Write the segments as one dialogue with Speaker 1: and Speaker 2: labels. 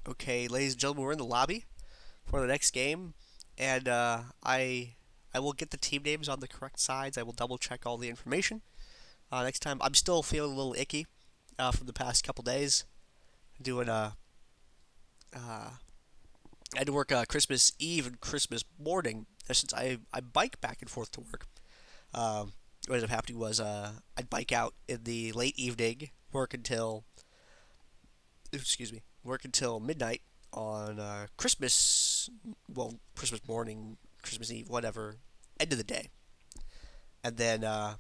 Speaker 1: Okay, ladies and gentlemen, we're in the lobby for the next game, and I will get the team names on the correct sides. I will double check all the information next time. I'm still feeling a little icky from the past couple days. Doing uh, I had to work Christmas Eve and Christmas morning since I bike back and forth to work. What ended up happening was I'd bike out in the late evening, work until midnight on Christmas, well, Christmas morning, Christmas Eve, whatever, end of the day. And then I'd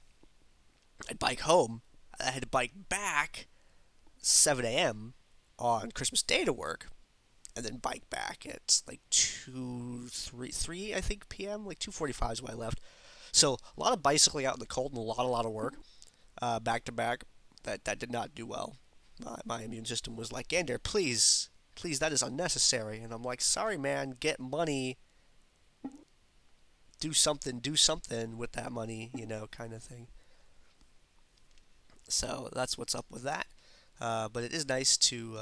Speaker 1: bike home. I had to bike back 7 a.m. on Christmas Day to work, and then bike back at like 3 I think p.m. Like 2:45 is when I left. So a lot of bicycling out in the cold and a lot of work back to back. That did not do well. My immune system was like, Gandair, please, that is unnecessary. And I'm like, sorry, man, get money, do something with that money, kind of thing. So that's what's up with that. But it is nice to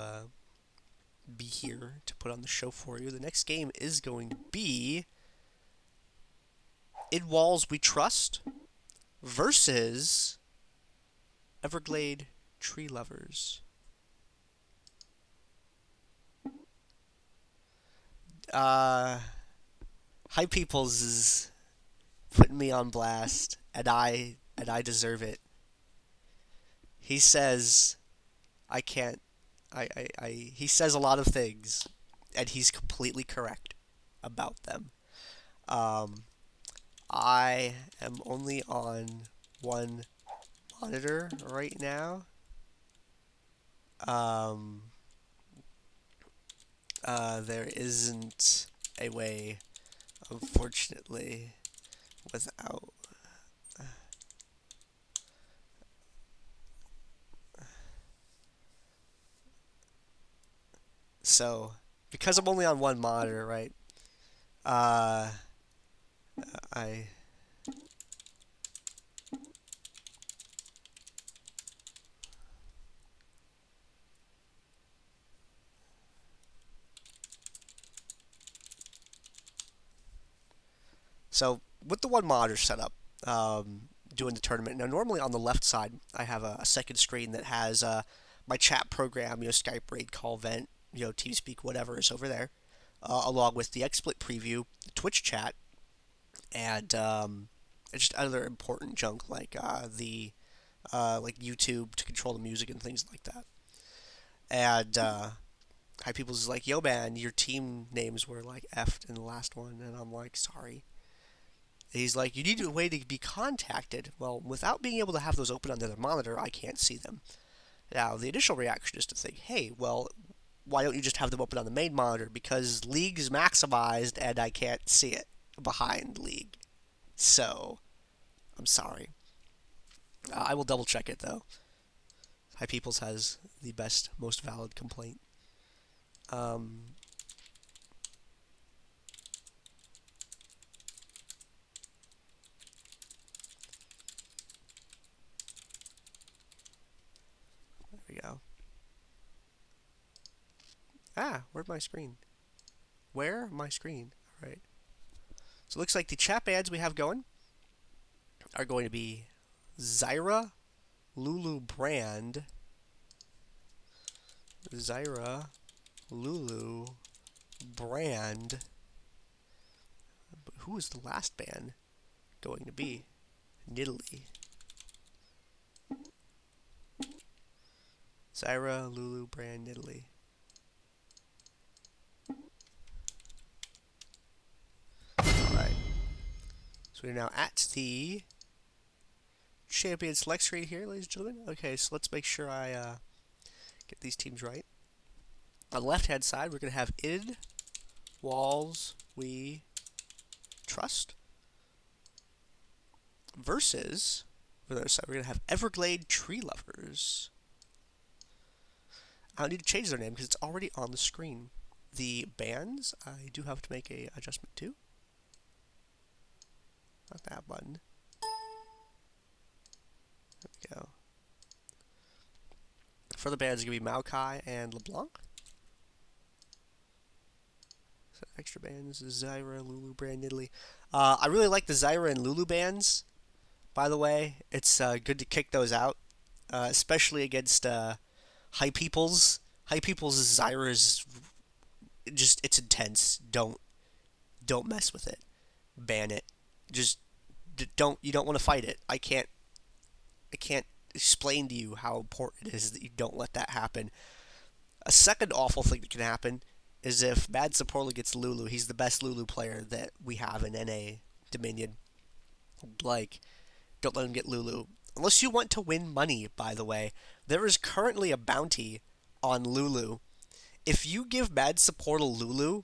Speaker 1: be here to put on the show for you. The next game is going to be In Walls We Trust versus Everglade Tree Lovers. Uh, High Peoples is putting me on blast, and I deserve it. He says I can't. He says a lot of things, and he's completely correct about them. Um, I am only on one monitor right now. Um, there isn't a way, unfortunately, without. So, because I'm only on one monitor, right? Uh, I So with the one monitor setup, doing the tournament. Now, normally on the left side, I have a second screen that has my chat program, Skype, Raid, Call, Vent, TeamSpeak, whatever is over there, along with the XSplit preview, Twitch chat, and just other important junk like the like YouTube to control the music and things like that. And High People's is like, yo man, your team names were like effed in the last one, and I'm like, sorry. He's like, you need a way to be contacted. Well, without being able to have those open on the other monitor, I can't see them. Now, the initial reaction is to think, hey, well, why don't you just have them open on the main monitor? Because League's maximized and I can't see it behind League. So, I'm sorry. I will double check it though. High Peoples has the best, most valid complaint. Um, there we go. Where'd my screen? Where? My screen. All right. So it looks like the chat bands we have going are going to be Zyra, Lulu brand, Zyra, Lulu brand. But who is the last band going to be? Nidalee. Zyra, Lulu brand, Nidalee. Alright. So we're now at the champion select screen here, ladies and gentlemen. Okay, so let's make sure I get these teams right. On the left-hand side, we're going to have In Walls We Trust versus, on the other side, we're going to have Everglade Tree Lovers. I don't need to change their name because it's already on the screen. The bands, I do have to make a adjustment to. Not that button. There we go. For the bands, it's going to be Maokai and LeBlanc. Extra bans, Zyra, Lulu, brand Nidalee. I really like the Zyra and Lulu bans, by the way. It's good to kick those out, especially against high peoples. High peoples' Zyra is just, it's intense. Don't mess with it. Ban it. Just don't, you don't want to fight it. I can't explain to you how important it is that you don't let that happen. A second awful thing that can happen is if Mad Saporla gets Lulu. He's the best Lulu player that we have in NA Dominion. Like, don't let him get Lulu. Unless you want to win money, by the way. There is currently a bounty on Lulu. If you give Mad Saporla Lulu,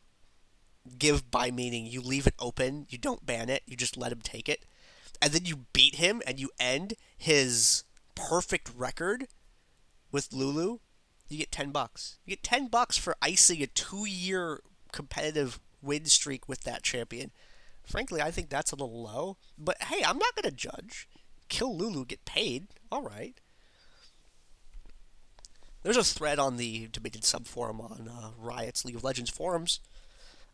Speaker 1: give by meaning you leave it open, you don't ban it, you just let him take it, and then you beat him and you end his perfect record with Lulu, you get $10. You get $10 for icing a 2-year competitive win streak with that champion. Frankly, I think that's a little low. But hey, I'm not going to judge. Kill Lulu, get paid. All right. There's a thread on the Dominion sub forum on Riot's League of Legends forums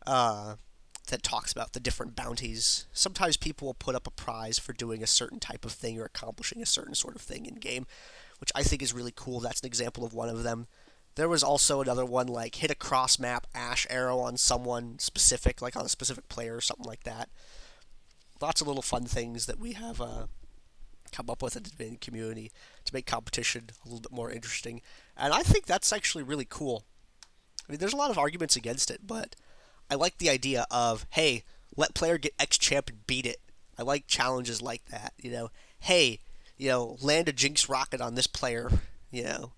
Speaker 1: that talks about the different bounties. Sometimes people will put up a prize for doing a certain type of thing or accomplishing a certain sort of thing in game, which I think is really cool. That's an example of one of them. There was also another one like hit a cross map ash arrow on someone specific, like on a specific player or something like that. Lots of little fun things that we have come up with in the community to make competition a little bit more interesting. And I think that's actually really cool. I mean, there's a lot of arguments against it, but I like the idea of, hey, let player get X champ and beat it. I like challenges like that, you know. Hey, you know, land a Jinx rocket on this player, you know,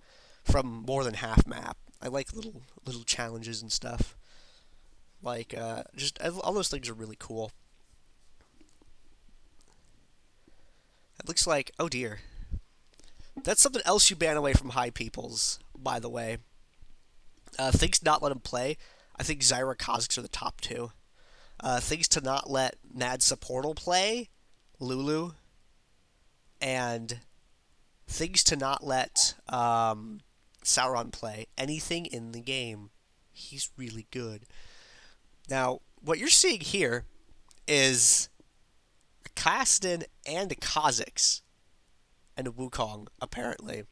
Speaker 1: from more than half map. I like little challenges and stuff. Like, just all those things are really cool. It looks like, oh dear. That's something else you ban away from high peoples, by the way. Things not let them play. I think Zyra, Kha'Zix are the top two. Things to not let Mad Saportal play, Lulu. And things to not let Sauron play. Anything in the game. He's really good. Now, what you're seeing here is a Kassadin and a Kha'Zix. And a Wukong, apparently.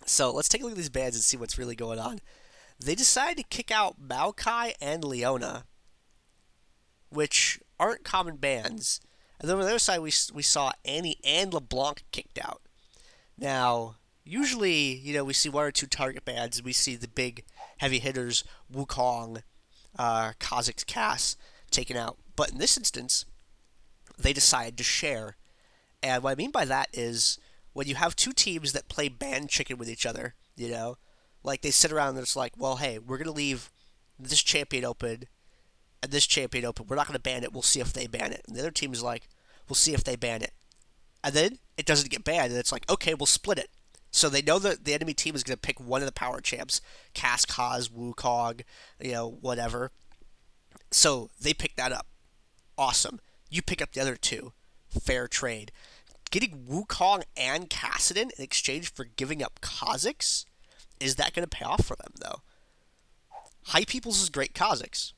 Speaker 1: So let's take a look at these bans and see what's really going on. They decided to kick out Maokai and Leona, which aren't common bans. And then on the other side, we saw Annie and LeBlanc kicked out. Now, usually, you know, we see one or two target bans, and we see the big heavy hitters, Wukong, Kha'Zix, Cass, taken out. But in this instance, they decided to share. And what I mean by that is when you have two teams that play band chicken with each other, you know, like they sit around and it's like, well, hey, we're going to leave this champion open and this champion open. We're not going to ban it. We'll see if they ban it. And the other team is like, we'll see if they ban it. And then it doesn't get banned. And it's like, okay, we'll split it. So they know that the enemy team is going to pick one of the power champs. Cass, Kaz, Wukong, you know, whatever. So they pick that up. Awesome. You pick up the other two. Fair trade. Getting Wukong and Kassadin in exchange for giving up Kha'Zix, is that going to pay off for them, though? High Peoples is great Kha'Zix.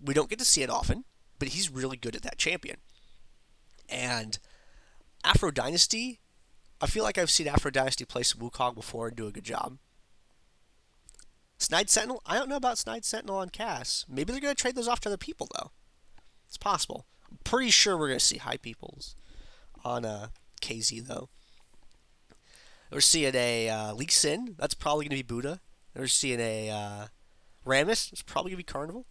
Speaker 1: We don't get to see it often, but he's really good at that champion. And Afro Dynasty, I feel like I've seen Afro Dynasty play some Wukong before and do a good job. Snide Sentinel, I don't know about Snide Sentinel on Cass. Maybe they're going to trade those off to other people, though. It's possible. I'm pretty sure we're going to see High Peoples on KZ, though. We're seeing a League Sin. That's probably going to be Buddha. We're seeing a Rammus. It's probably going to be Carnival.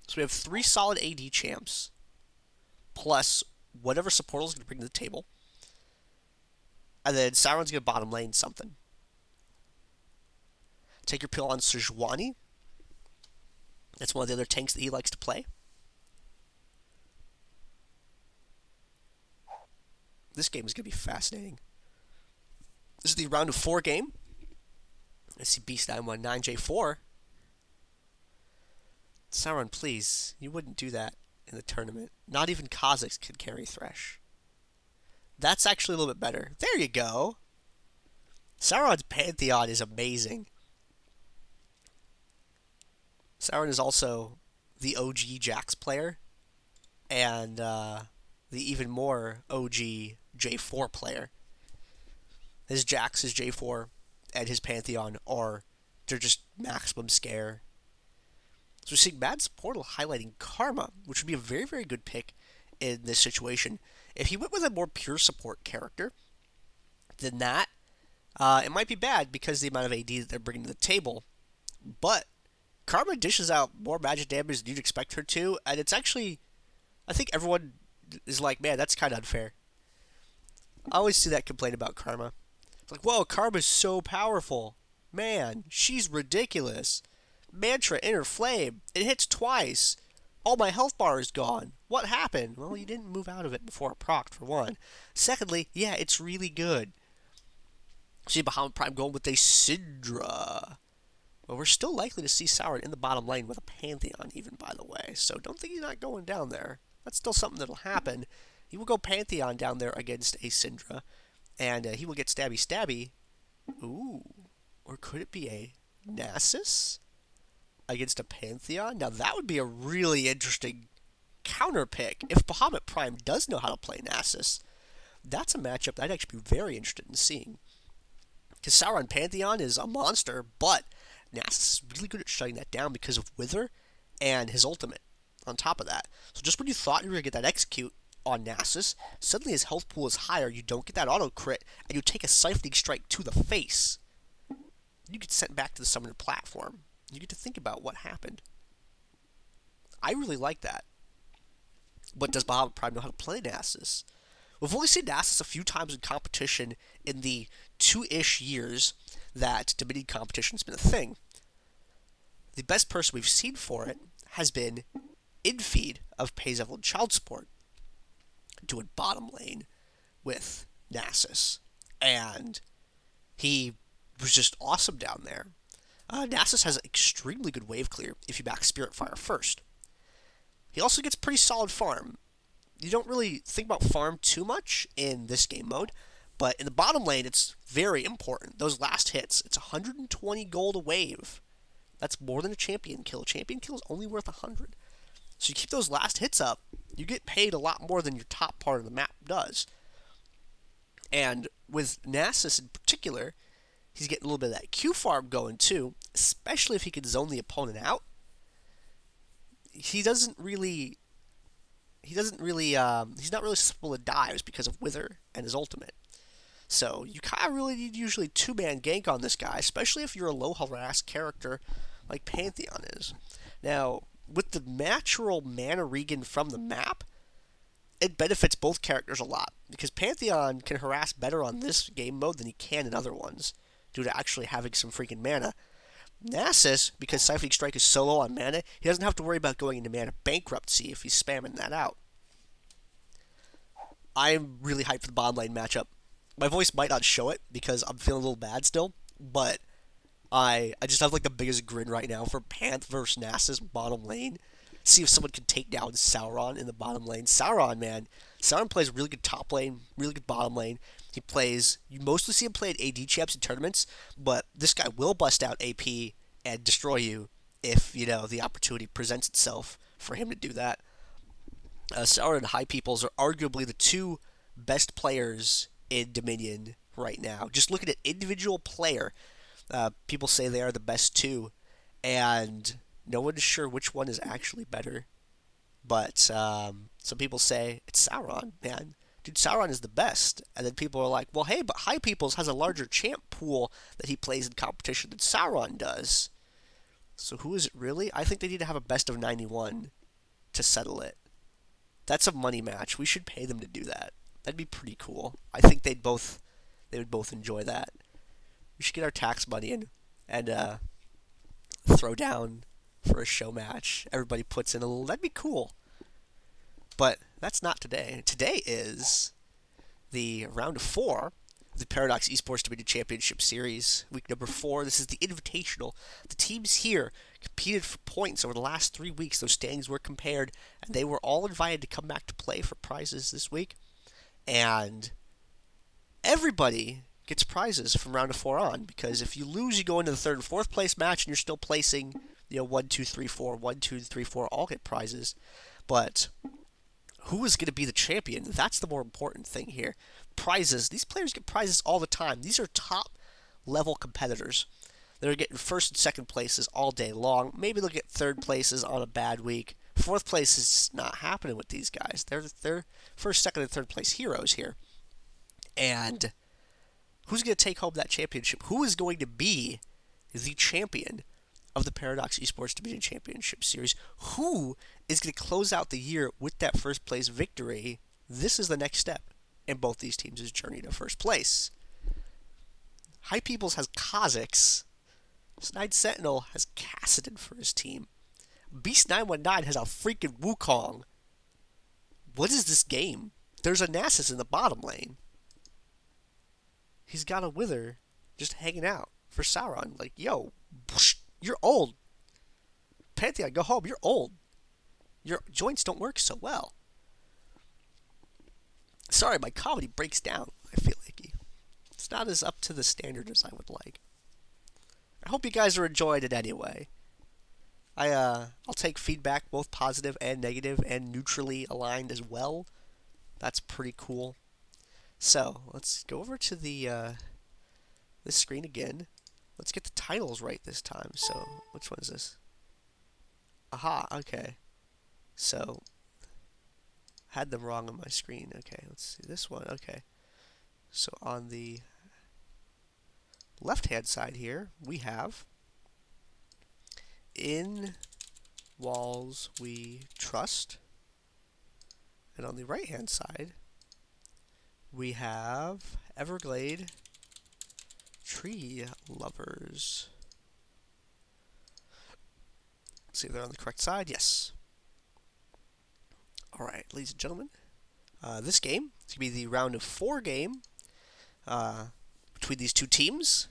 Speaker 1: So we have 3 solid AD champs, plus whatever Supportal's going to bring to the table. And then Sauron's going to bottom lane something. Take your pill on Sejuani. That's one of the other tanks that he likes to play. This game is going to be fascinating. This is the round of 4 game. I see Beast919J4. Sauron, please. You wouldn't do that in the tournament. Not even Kha'Zix could carry Thresh. That's actually a little bit better. There you go. Sauron's Pantheon is amazing. Sauron is also the OG Jax player and the even more OG J4 player. His Jax, his J4, and his Pantheon they're just maximum scare. So we're seeing Mad's Portal highlighting Karma, which would be a very, very good pick in this situation. If he went with a more pure support character than that, it might be bad because of the amount of AD that they're bringing to the table. But Karma dishes out more magic damage than you'd expect her to, and it's actually, I think everyone is like, man, that's kind of unfair. I always see that complaint about Karma. It's like, whoa, Karma's so powerful. Man, she's ridiculous. Mantra, Inner Flame, it hits twice. All my health bar is gone. What happened? Well, you didn't move out of it before it procced, for one. Secondly, yeah, it's really good. See Bahamut Prime going with a Syndra. Well, we're still likely to see Sauron in the bottom lane with a Pantheon, even, by the way. So don't think he's not going down there. That's still something that'll happen. He will go Pantheon down there against a Syndra, and he will get Stabby Stabby. Ooh. Or could it be a Nasus against a Pantheon? Now, that would be a really interesting counter pick. If Bahamut Prime does know how to play Nasus, that's a matchup that I'd actually be very interested in seeing. Because Sauron Pantheon is a monster, but Nasus is really good at shutting that down because of Wither and his ultimate on top of that. So just when you thought you were going to get that execute on Nasus, suddenly his health pool is higher, you don't get that auto crit, and you take a Siphoning Strike to the face. You get sent back to the summoner platform. You get to think about what happened. I really like that. But does Bahamut Prime know how to play Nasus? We've only seen Nasus a few times in competition in the 2-ish years that Dominion competition's been a thing. The best person we've seen for it has been Infeed of Payzevel and Child Support, doing bottom lane with Nasus. And he was just awesome down there. Nasus has extremely good wave clear if you back Spirit Fire first. He also gets pretty solid farm. You don't really think about farm too much in this game mode, but in the bottom lane, it's very important. Those last hits, it's 120 gold a wave. That's more than a champion kill. A champion kill is only worth 100. So you keep those last hits up, you get paid a lot more than your top part of the map does. And with Nasus in particular, he's getting a little bit of that Q farm going too, especially if he can zone the opponent out. He's not really susceptible to dives because of Wither and his ultimate. So you kind of really need usually 2-man gank on this guy, especially if you're a low harass character like Pantheon is. Now, with the natural mana regen from the map, it benefits both characters a lot, because Pantheon can harass better on this game mode than he can in other ones, due to actually having some freaking mana. Nasus, because Siphoning Strike is so low on mana, he doesn't have to worry about going into mana bankruptcy if he's spamming that out. I'm really hyped for the bottom lane matchup. My voice might not show it because I'm feeling a little bad still, but I just have like the biggest grin right now for Panth versus Nasus bottom lane. See if someone can take down Sauron in the bottom lane. Sauron, man. Sauron plays really good top lane, really good bottom lane. You mostly see him play at AD champs in tournaments, but this guy will bust out AP and destroy you if, the opportunity presents itself for him to do that. Sauron and High Peoples are arguably the two best players in Dominion right now. Just looking at individual player, people say they are the best two, and no one is sure which one is actually better. But some people say it's Sauron, man. Dude, Sauron is the best. And then people are like, well, hey, but High Peoples has a larger champ pool that he plays in competition than Sauron does. So who is it really? I think they need to have a best of 91 to settle it. That's a money match. We should pay them to do that. That'd be pretty cool. I think they would both enjoy that. We should get our tax money in and throw down for a show match. Everybody puts in a little. That'd be cool. But that's not today. Today is the round of 4 of the Paradox Esports Dominion Championship Series, week number 4. This is the Invitational. The teams here competed for points over the last 3 weeks. Those standings were compared, and they were all invited to come back to play for prizes this week. And everybody gets prizes from round of 4 on, because if you lose, you go into the 3rd and 4th place match, and you're still placing you know, 1, 2, 3, 4, 1, 2, 3, 4 all get prizes. But who is going to be the champion? That's the more important thing here. Prizes. These players get prizes all the time. These are top level competitors. They're getting first and second places all day long. Maybe they'll get third places on a bad week. Fourth place is not happening with these guys. They're first, second, and third place heroes here. And who's going to take home that championship? Who is going to be the champion of the Paradox Esports Division Championship Series? Who is going to close out the year with that first place victory? This is the next step in both these teams' journey to first place. High Peoples has Kha'Zix. Snide Sentinel has Kassadin for his team. Beast919 has a freaking Wukong. What is this game? There's a Nasus in the bottom lane. He's got a Wither just hanging out for Sauron. Like, yo, you're old. Pantheon, go home. You're old. Your joints don't work so well. Sorry, my comedy breaks down. I feel like it's not as up to the standard as I would like. I hope you guys are enjoying it anyway. I'll take feedback, both positive and negative, and neutrally aligned as well. That's pretty cool. So let's go over to the this screen again. Let's get the titles right this time. So which one is this? Aha. Okay. So had them wrong on my screen. Okay. Let's see this one. Okay. So on the left-hand side here, we have In Walls We Trust. And on the right-hand side, we have Everglade Tree Lovers. Let's see if they're on the correct side. Yes. Alright, ladies and gentlemen. This game is going to be the round of 4 game between these two teams.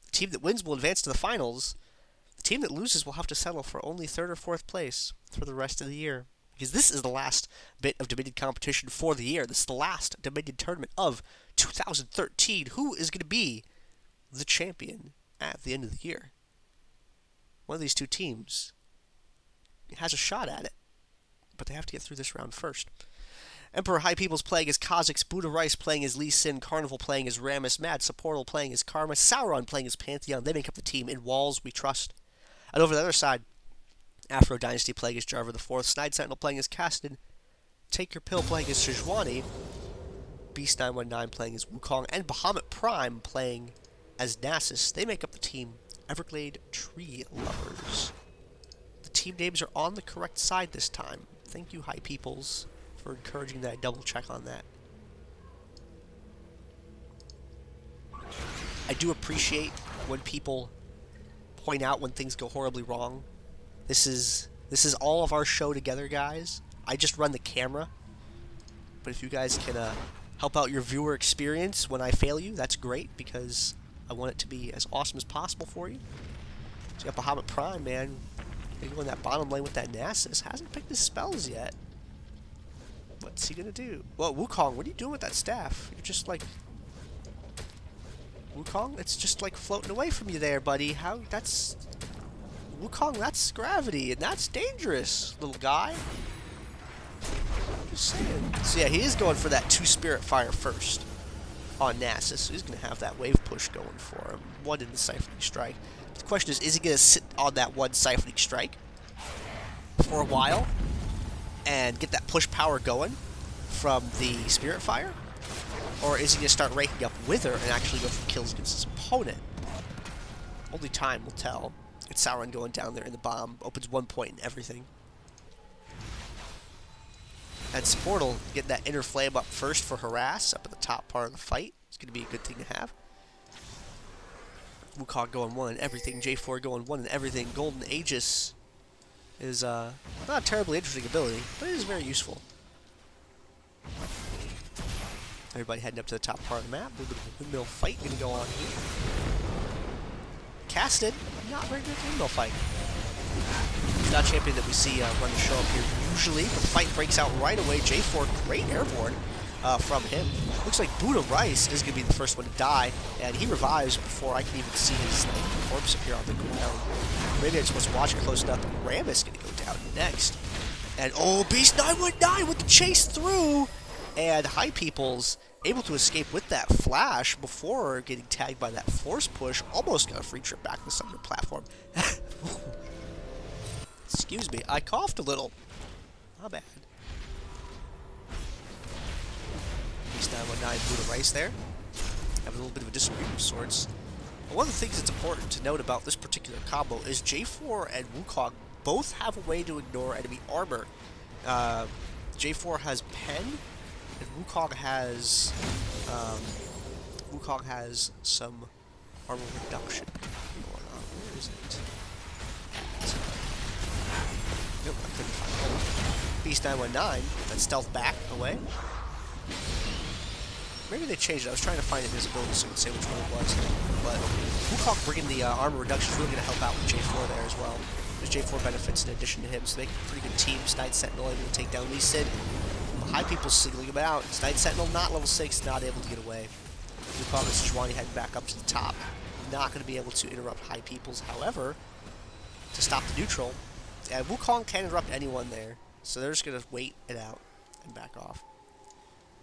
Speaker 1: The team that wins will advance to the finals. The team that loses will have to settle for only 3rd or 4th place for the rest of the year. Because this is the last bit of Dominion competition for the year. This is the last Dominion tournament of 2013. Who is going to be the champion at the end of the year? One of these two teams has a shot at it. But they have to get through this round first. Emperor High Peoples playing as Kha'Zix, Buddha Rice playing as Lee Sin, Carnival playing as Rammus, Mad Supportal playing as Karma, Sauron playing as Pantheon. They make up the team In Walls We Trust. And over the other side, Afro Dynasty playing as Jarvan IV, Snide Sentinel playing as Kassadin, Take Your Pill playing as Sejuani, Beast919 playing as Wukong, and Bahamut Prime playing as Nasus. They make up the team Everglade Tree Lovers. The team names are on the correct side this time. Thank you, High Peoples, for encouraging that I double check on that. I do appreciate when people point out when things go horribly wrong. This is all of our show together, guys. I just run the camera. But if you guys can help out your viewer experience when I fail you, that's great, because I want it to be as awesome as possible for you. So you got Bahamut Prime, man. You go in that bottom lane with that Nasus. Hasn't picked his spells yet. What's he gonna do? Well, Wukong, what are you doing with that staff? You're just like... Wukong? It's just like floating away from you there, buddy. How? That's... Wukong, that's gravity, and that's dangerous, little guy. Just saying. So yeah, he is going for that 2 Spirit Fire first on Nasus. So he's going to have that wave push going for him. 1 in the Siphoning Strike. The question is he going to sit on that 1 Siphoning Strike for a while and get that push power going from the Spirit Fire? Or is he going to start raking up Wither and actually go for kills against his opponent? Only time will tell. It's Sauron going down there in the bomb. Opens 1 point and everything. And Sportal getting that inner flame up first for Harass up at the top part of the fight. It's going to be a good thing to have. Wukong going 1 and everything. J4 going 1 and everything. Golden Aegis is not a terribly interesting ability, but it is very useful. Everybody heading up to the top part of the map. A little bit of a windmill fight going to go on here. Casted, not very good windmill fight. He's not a champion that we see run the show up here usually, but the fight breaks out right away. J4, great airborne. from him. Looks like Buddha Rice is going to be the first one to die, and he revives before I can even see his corpse appear on the ground. Maybe I just wasn't watching close enough. Rammus going to go down next. And oh, Beast 919 with the chase through! And High People's able to escape with that flash before getting tagged by that force push. Almost got a free trip back to the Summoner platform. Excuse me, I coughed a little. Not bad. Beast 919 Buddha Rice there. Have a little bit of a disagreement of sorts. But one of the things that's important to note about this particular combo is J4 and Wukong both have a way to ignore enemy armor. J4 has Pen, and Wukong has some armor reduction going on. Where is it? Nope, I couldn't find it. Beast 919, that stealth back away. Maybe they changed it. I was trying to find invisibility so I could say which one it was. But Wukong bringing the armor reduction is really going to help out with J4 there as well. There's J4 benefits in addition to him, so they make a pretty good team. Night Sentinel able to take down Lee Sin. High People's singling him out. Night Sentinel not level 6, not able to get away. Wukong and Sejuani heading back up to the top. Not going to be able to interrupt High People's, however, to stop the neutral. And Wukong can't interrupt anyone there, so they're just going to wait it out and back off.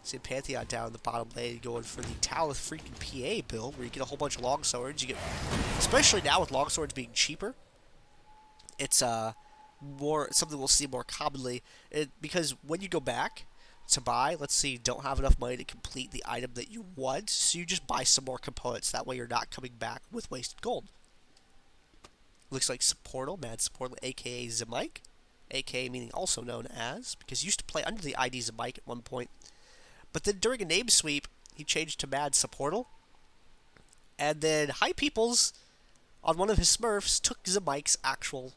Speaker 1: See Pantheon down in the bottom lane going for the Talith freaking PA build, where you get a whole bunch of longswords. You get, especially now with longswords being cheaper, it's something we'll see more commonly. Because when you go back to buy, let's say you don't have enough money to complete the item that you want, so you just buy some more components. That way you're not coming back with wasted gold. Looks like Supportal, Mad Supportal, aka Zyra, aka meaning also known as, because he used to play under the ID Zyra at one point. But then during a name sweep, he changed to Mad Supportal. And then High People's, on one of his Smurfs, took Zyra's actual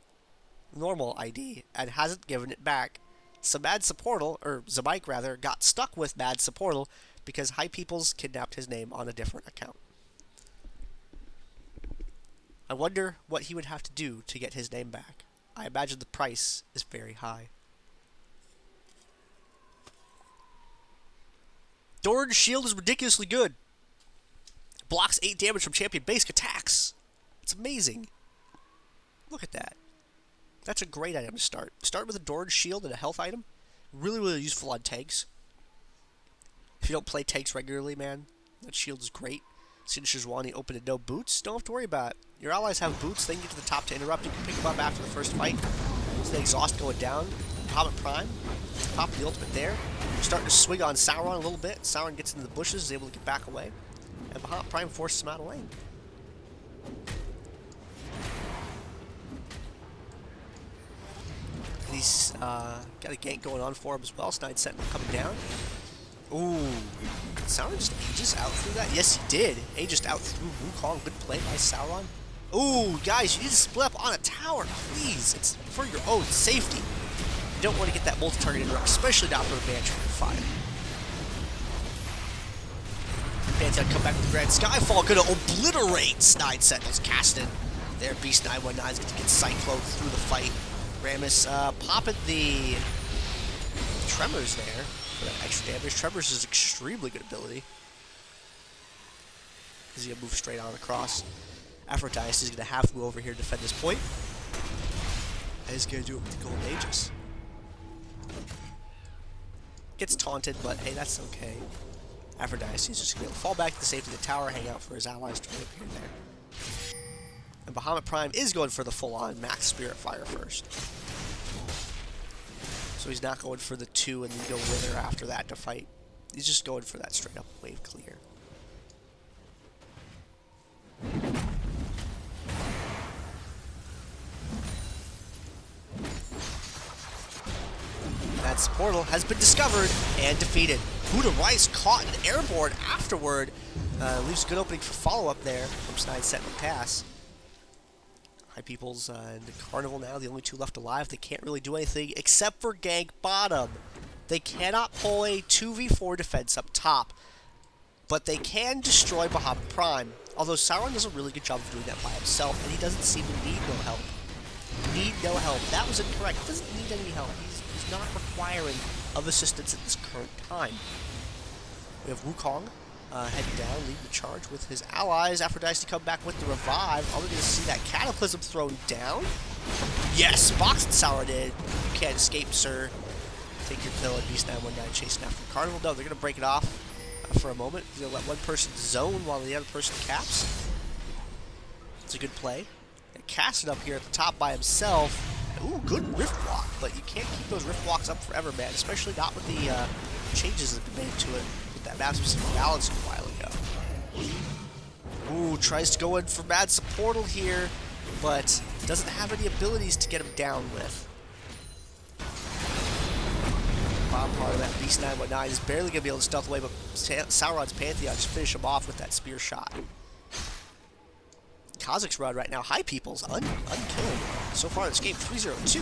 Speaker 1: normal ID and hasn't given it back. So Mad Supportal, or Zyra rather, got stuck with Mad Supportal because High People's kidnapped his name on a different account. I wonder what he would have to do to get his name back. I imagine the price is very high. Doran's shield is ridiculously good. Blocks 8 damage from champion basic attacks. It's amazing. Look at that. That's a great item to start. Start with a Doran's shield and a health item. Really, really useful on tanks. If you don't play tanks regularly, man, that shield is great. Sejuani open and no boots. Don't have to worry about it. Your allies have boots. They can get to the top to interrupt. You can pick them up after the first fight. So the exhaust going down. Comet Prime. Pop the ultimate there. Starting to swing on Sauron a little bit. Sauron gets into the bushes, is able to get back away. And Bahamut Prime forces him out of lane. And he's got a gank going on for him as well. Snide Sentinel coming down. Ooh. Did Sauron just Aegis out through that? Yes, he did. Aegis out through Wukong. Good play by Sauron. Ooh, guys, you need to split up on a tower, please. It's for your own safety. You don't want to get that multi-target interrupt, especially not for a Banshee for 5. Pantheon come back with the Grand Skyfall, gonna obliterate Snide Sentinel's Kassadin. There, Beast 919 is going to get Cyclone through the fight. Rammus popping the Tremors there for that extra damage. Tremors is extremely good ability. He's going to move straight on across. Aphrodite is going to have to go over here to defend this point. And he's going to do it with the Golden Aegis. Gets taunted, but hey, that's okay. Aphrodite is just going to fall back to the safety of the tower, hang out for his allies to reappear there. And Bahamut Prime is going for the full-on max Spirit Fire first. So he's not going for the 2 and then go Wither after that to fight. He's just going for that straight-up wave clear. That's Portal has been discovered and defeated. Buddha Rice caught an airborne afterward. Leaves a good opening for follow-up there from Snide Sentinel Pass. High People's and the Carnival now, the only 2 left alive. They can't really do anything except for gank bottom. They cannot pull a 2v4 defense up top, but they can destroy Bahamut Prime. Although Sauron does a really good job of doing that by himself, and he doesn't seem to need no help. Need no help. That was incorrect. He doesn't need any help. He's not requiring of assistance at this current time. We have Wukong heading down, leading the charge with his allies. Aphrodite to come back with the revive. Are we going to see that Cataclysm thrown down? Yes, boxed Zyra did. You can't escape, sir. Take your pill and Beast 919 chasing after the Carnival. No, they're going to break it off for a moment. They're going to let one person zone while the other person caps. It's a good play. And Kassadin up here at the top by himself. Ooh, good Rift Walk, but you can't keep those Rift Walks up forever, man. Especially not with the changes that have been made to it with that map-specific balance a while ago. Ooh, tries to go in for Mad Supportal here, but doesn't have any abilities to get him down with. Bottom part of that Beast 919 is barely going to be able to stealth away, but Sauron's Pantheon just finish him off with that spear shot. Kha'Zix run right now. High People's unkilled. So far in this game, 3-0-2.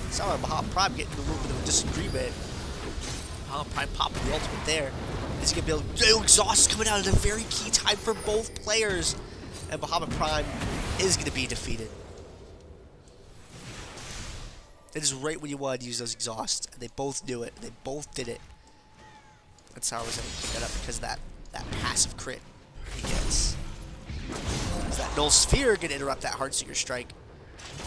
Speaker 1: Sauron and Bahamut Prime getting a little bit of a disagreement. Bahamut Prime popping the ultimate there. Is he going to be able to... Exhaust is coming out at a very key time for both players. And Bahamut Prime is going to be defeated. It is right when you want to use those exhausts. And they both knew it. They both did it. And Sauron was able to pick that up because of that passive crit he gets. Is that Null Sphere going to interrupt that Heartseeker Strike?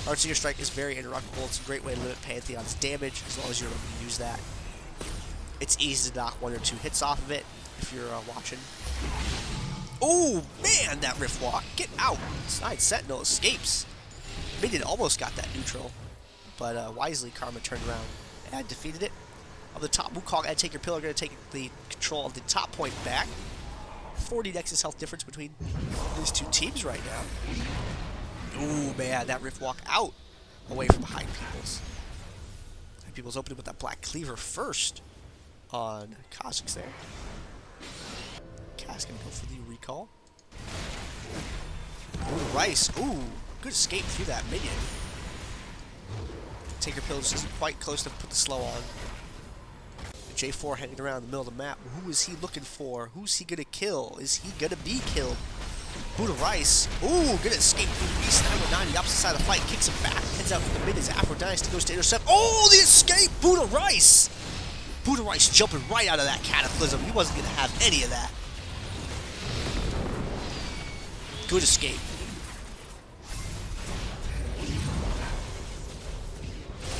Speaker 1: Heartseeker Strike is very interruptible. It's a great way to limit Pantheon's damage as long as you're able to use that. It's easy to knock 1 or 2 hits off of it if you're watching. Oh man, that Rift Walk. Get out. Side Sentinel escapes. Minion almost got that neutral, but wisely Karma turned around and defeated it. On the top, Wukong and Take Your Pill are going to take the control of the top point back. 40 Nexus health difference between these two teams right now. Ooh, man, that Rift Walk out away from High People's. High People's opening with that Black Cleaver first on Kha'Zix there. Cass gonna go for the recall. Ooh, Rice. Ooh, good escape through that minion. Take Your Pill just isn't quite close to put the slow on. J4 hanging around in the middle of the map. Who is he looking for? Who's he gonna kill? Is he gonna be killed? Buddha Rice. Ooh, good escape through Beast 919. The opposite side of the fight. Kicks him back. Heads out for the mid as Aphrodite goes to intercept. Oh, the escape! Buddha Rice! Buddha Rice jumping right out of that Cataclysm. He wasn't gonna have any of that. Good escape.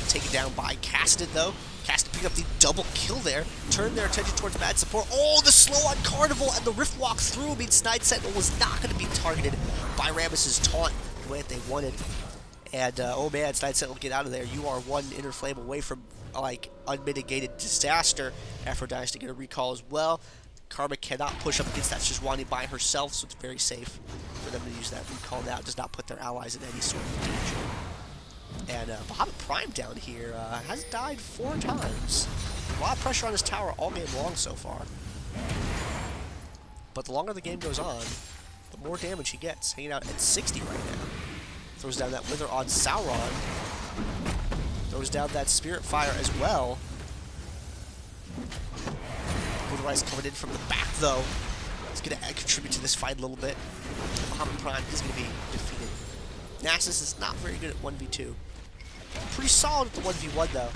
Speaker 1: Taken down by Kassadin though. Kassadin picked up the double kill there. Turned their attention towards Mad Support. Oh, the slow on Carnival and the Rift Walk through means Snide Sentinel was not going to be targeted by Rammus's taunt the way that they wanted. And, oh man, Snide Sentinel, get out of there. You are one inner flame away from, like, unmitigated disaster. Aphrodite to get a recall as well. Karma cannot push up against that Sejuani by herself, so it's very safe for them to use that recall now. It does not put their allies in any sort of danger. And Bahamut Prime down here has died 4 times. A lot of pressure on his tower all game long so far. But the longer the game goes on, the more damage he gets. Hanging out at 60 right now. Throws down that Wither on Sauron. Throws down that Spirit Fire as well. Wither coming in from the back though. He's going to contribute to this fight a little bit. Bahamut Prime is going to be defeated. Nasus is not very good at 1v2. Pretty solid at the 1v1 though.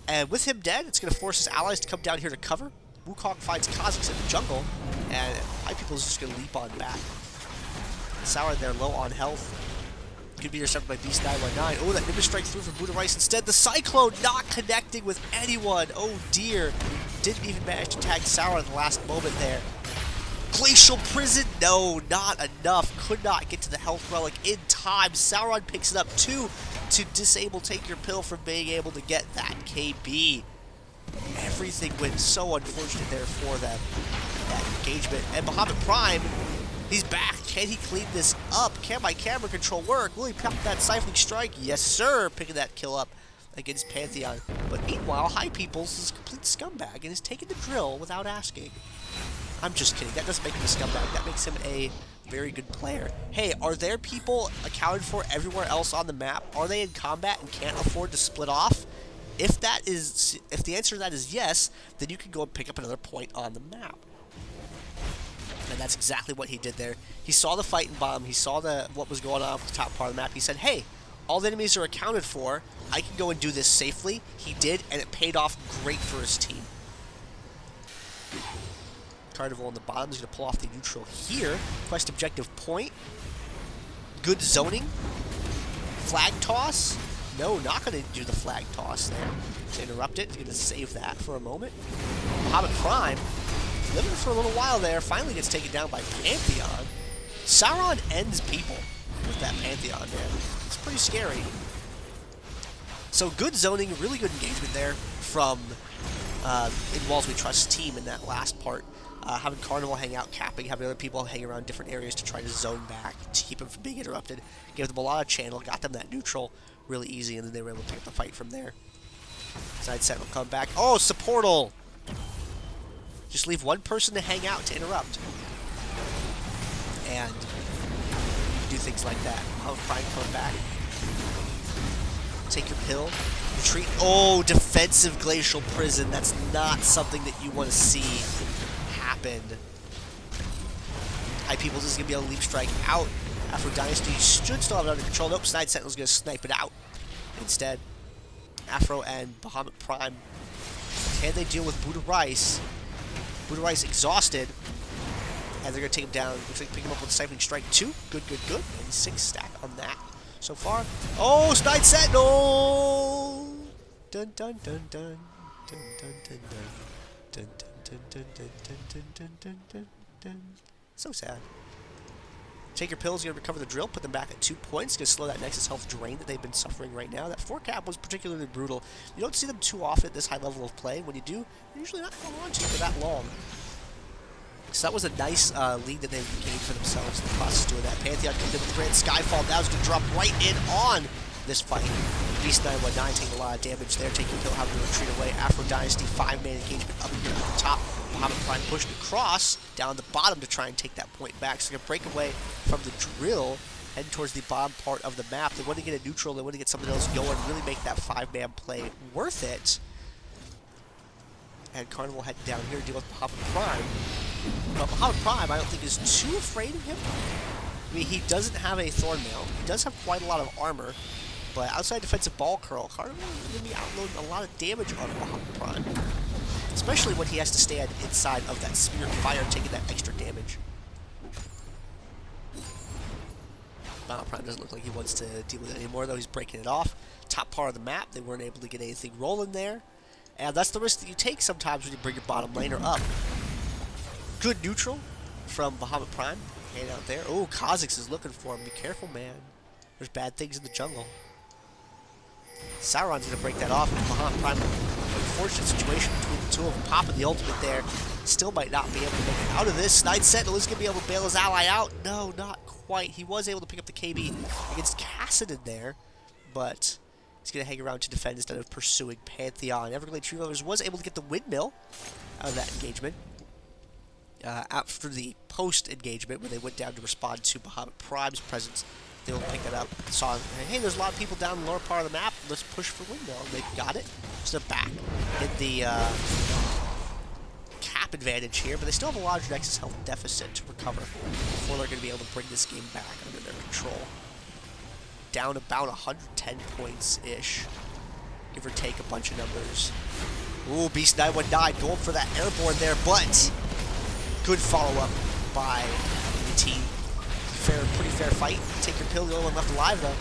Speaker 1: And with him dead, it's going to force his allies to come down here to cover. Wukong finds Kha'Zix in the jungle, and High People is just going to leap on back. Sauron there low on health. Could be intercepted by Beast 919. Oh, that Nimbus strike through for Buddha Rice. Instead, the Cyclone not connecting with anyone. Oh dear. Didn't even manage to tag Sauron at the last moment there. Glacial Prison, no, not enough. Could not get to the health relic in time. Sauron picks it up too to disable Take Your Pill from being able to get that KB. Everything went so unfortunate there for them. That engagement. And Bahamut Prime, he's back. Can he clean this up? Can my camera control work? Will he pop that Siphoning Strike? Yes, sir. Picking that kill up against Pantheon. But meanwhile, High People's is a complete scumbag and is taking the drill without asking. I'm just kidding. That doesn't make him a scumbag. That makes him a very good player. Hey, are there people accounted for everywhere else on the map? Are they in combat and can't afford to split off? If the answer to that is yes, then you can go and pick up another point on the map. And that's exactly what he did there. He saw the fight and bomb. He saw what was going on with the top part of the map. He said, hey, all the enemies are accounted for. I can go and do this safely. He did, and it paid off great for his team. Carnival on the bottom. He's going to pull off the neutral here. Quest objective point. Good zoning. Flag toss. No, not going to do the flag toss there. To interrupt it. He's going to save that for a moment. Bahamut Prime, living for a little while there, finally gets taken down by Pantheon. Sauron ends people with that Pantheon, man. It's pretty scary. So good zoning, really good engagement there from In Walls We Trust team in that last part. Having Carnival hang out, capping, having other people hang around different areas to try to zone back, to keep them from being interrupted. Gave them a lot of channel, got them that neutral really easy, and then they were able to pick up the fight from there. Side set will come back. Oh, supportal! Just leave one person to hang out to interrupt. And you can do things like that. Bahamut Prime coming back. Take your pill. Retreat. Oh, defensive Glacial Prison. That's not something that you want to see happen. High Peoples is going to be able to leap strike out. Afro Dynasty should still have it under control. Nope, Snide Sentinel's going to snipe it out. Instead, Afro and Bahamut Prime. Can they deal with Buddha Rice? Buddha Rice exhausted. And they're going to take him down. Looks like pick him up with Siphoning Strike 2. Good, good, good. 96 stack on that so far. Oh, Snide Sentinel! Dun dun dun dun. Dun dun dun dun. Dun dun dun dun dun dun dun dun dun dun. So sad. Take your pills, you're going to recover the drill, put them back at 2 points, going to slow that Nexus health drain that they've been suffering right now. That 4 cap was particularly brutal. You don't see them too often at this high level of play. When you do, they're usually not going on to you for that long. So that was a nice lead that they gained for themselves in the process of doing that. Pantheon comes in with the Grand Skyfall. Now is going to drop right in on this fight. Beast 919 taking a lot of damage there. Take your pill, having to retreat away. Afro Dynasty, 5-man engagement up here at the top. Bahamut Prime pushed across down the bottom to try and take that point back. So they're going to break away from the drill, heading towards the bottom part of the map. They want to get a neutral. They want to get something else going, really make that 5-man play worth it. And Carnival heading down here to deal with Bahamut Prime. But Bahamut Prime, I don't think, is too afraid of him. I mean, he doesn't have a Thornmail. He does have quite a lot of armor. But outside defensive ball curl, Carnival is going to be outloading a lot of damage on Bahamut Prime. Especially when he has to stand inside of that Spirit Fire, taking that extra damage. Bahamut Prime doesn't look like he wants to deal with it anymore, though. He's breaking it off. Top part of the map, they weren't able to get anything rolling there. And that's the risk that you take sometimes when you bring your bottom laner up. Good neutral from Bahamut Prime. Hand out there. Oh, Kha'Zix is looking for him. Be careful, man. There's bad things in the jungle. Sauron's going to break that off. Bahamut Prime, unfortunate situation between the two of them. Popping the ultimate there. Still might not be able to make it out of this. Snide Sentinel is going to be able to bail his ally out. No, not quite. He was able to pick up the KB against Kassadin there, but he's going to hang around to defend instead of pursuing Pantheon. Everglade Tree Lovers was able to get the windmill out of that engagement. After the post-engagement, when they went down to respond to Bahamut Prime's presence, they will pick it up. Saw, hey, there's a lot of people down in the lower part of the map. Let's push for windmill. And they got it. So they're back in the cap advantage here, but they still have a large Nexus health deficit to recover before they're going to be able to bring this game back under their control. Down about 110 points-ish. Give or take a bunch of numbers. Ooh, Beast 919 going for that airborne there, but good follow-up by the team. Pretty fair fight. Take your pill, the only one left alive, though.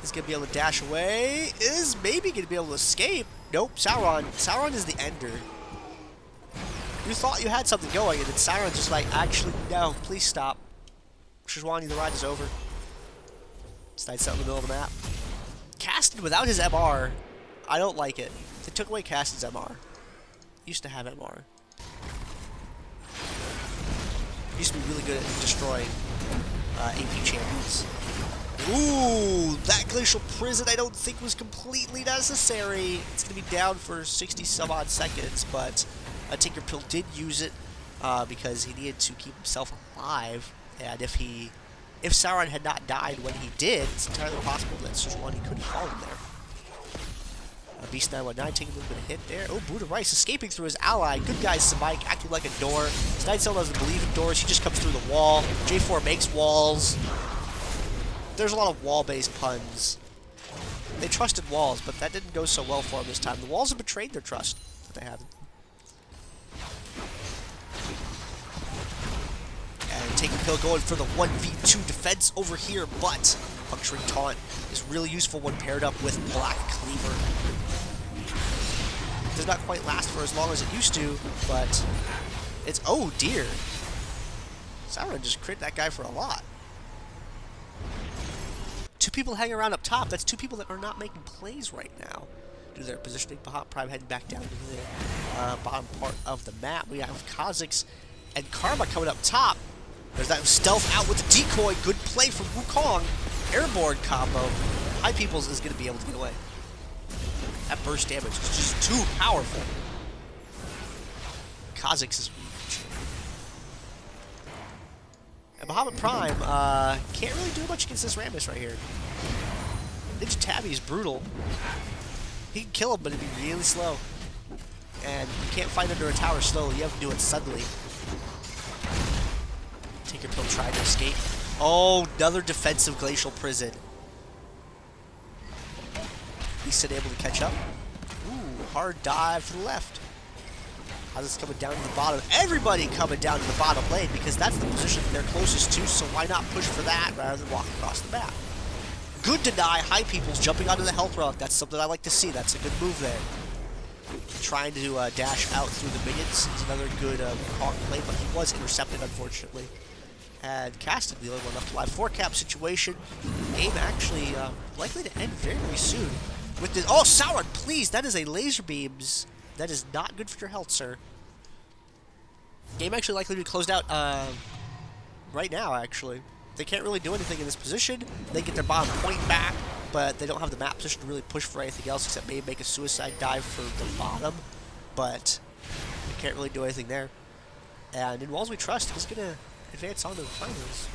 Speaker 1: He's going to be able to dash away. Is maybe going to be able to escape. Nope, Sauron. Sauron is the ender. You thought you had something going, and then Sauron's just like, actually, no, please stop. Sejuani, the ride is over. Snide Sentinel in the middle of the map. Kassadin without his MR, I don't like it. They took away Kassadin's MR. He used to have MR. He used to be really good at destroying AP champions. Ooh, that Glacial Prison I don't think was completely necessary. It's going to be down for 60-some-odd seconds, but Tinker Pill did use it because he needed to keep himself alive. And if Sauron had not died when he did, it's entirely possible that Sejuani could have fallen there. Beast 919 taking a little bit of hit there. Oh, Buddha Rice escaping through his ally. Good guy, Samike, acting like a door. Snide Sentinel doesn't believe in doors. He just comes through the wall. J4 makes walls. There's a lot of wall-based puns. They trusted walls, but that didn't go so well for him this time. The walls have betrayed their trust that they haven't. Taking Kill going for the 1v2 defense over here, but Puncturing Taunt is really useful when paired up with Black Cleaver. It does not quite last for as long as it used to, but it's... oh dear. Zyra just crit that guy for a lot. Two people hanging around up top. That's two people that are not making plays right now due to their positioning. Bahamut Prime heading back down to the bottom part of the map. We have Kha'Zix and Karma coming up top. There's that stealth out with the decoy. Good play from Wukong. Airborne combo. High Peoples is going to be able to get away. That burst damage is just too powerful. Kha'Zix is weak. And Bahamut Prime can't really do much against this Rammus right here. Ninja Tabby is brutal. He can kill him, but it'd be really slow. And you can't fight under a tower slowly. You have to do it suddenly. Tinker Pill tried to escape. Oh, another defensive Glacial Prison. He's still able to catch up. Ooh, hard dive to the left. Kha'Zix coming down to the bottom. Everybody coming down to the bottom lane because that's the position they're closest to, so why not push for that rather than walk across the map? Good deny. High Peoples jumping onto the health relic. That's something I like to see. That's a good move there. Trying to dash out through the minions is another good Wukong play, but he was intercepted, unfortunately. And Kassadin, the only one left alive. 4-cap situation. Game actually likely to end very, very soon. With the... oh, Sauron, please! That is a laser beams. That is not good for your health, sir. Game actually likely to be closed out right now, actually. They can't really do anything in this position. They get their bottom point back, but they don't have the map position to really push for anything else except maybe make a suicide dive for the bottom. But they can't really do anything there. And in Walls We Trust, he's going to advance on to the finals.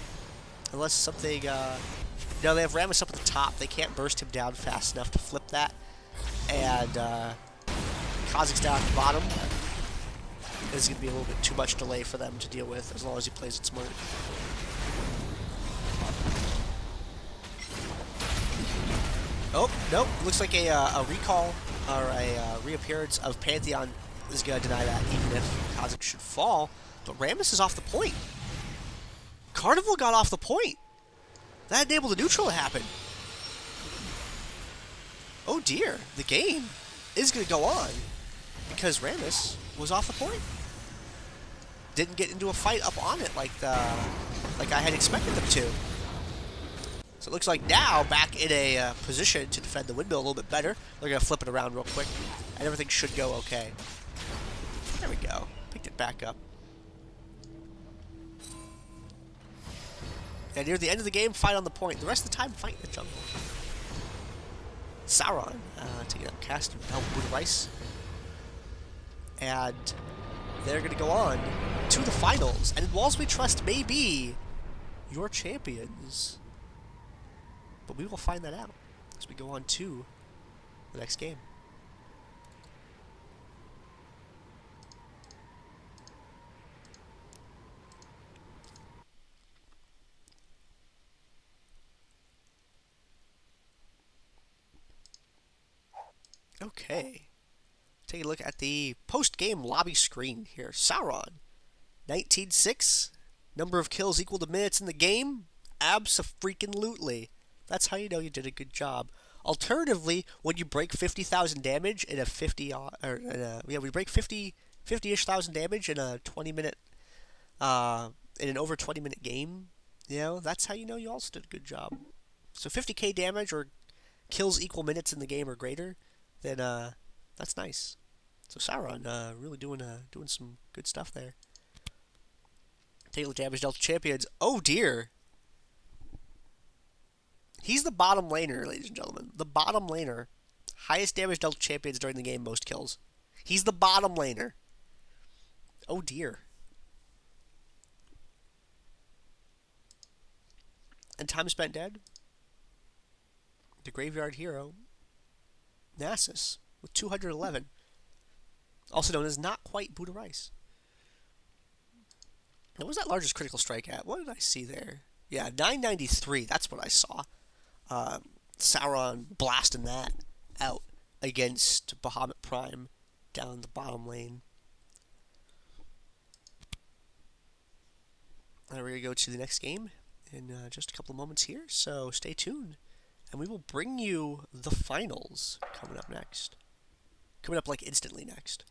Speaker 1: Unless something... no, they have Rammus up at the top. They can't burst him down fast enough to flip that. And Kha'Zix down at the bottom. It's going to be a little bit too much delay for them to deal with as long as he plays it smart. Oh, nope. Looks like a recall or a reappearance of Pantheon is going to deny that, even if Kha'Zix should fall. But Rammus is off the point. Carnival got off the point. That enabled the neutral to happen. Oh dear. The game is going to go on because Rammus was off the point. Didn't get into a fight up on it like I had expected them to. So it looks like now, back in a position to defend the windmill a little bit better. They're going to flip it around real quick, and everything should go okay. There we go. Picked it back up. And near the end of the game, fight on the point. The rest of the time, fight in the jungle. Sauron taking out Kassadin with help with Rice. And they're going to go on to the finals. And in Walls We Trust may be your champions. But we will find that out as we go on to the next game. Okay. Take a look at the post-game lobby screen here. Sauron, 19-6. Number of kills equal to minutes in the game. Abso-freaking-lutely. That's how you know you did a good job. Alternatively, when you break 50,000 damage in a 50, we break 50-ish thousand damage in a 20-minute, in an over 20-minute game, you know, that's how you know you also did a good job. So 50k damage or kills equal minutes in the game or greater, then that's nice. So Sauron, really doing some good stuff there. Take a look at damage dealt to champions. Oh dear. He's the bottom laner, ladies and gentlemen. The bottom laner. Highest damage dealt to champions during the game, most kills. He's the bottom laner. Oh dear. And time spent dead. The graveyard hero, Nasus, with 211. Also known as Not Quite Buddha Rice. Now, what was that largest critical strike at? What did I see there? Yeah, 993. That's what I saw. Sauron blasting that out against Bahamut Prime down the bottom lane. we're going to go to the next game in just a couple of moments here, so stay tuned. And we will bring you the finals coming up next. Coming up like instantly next.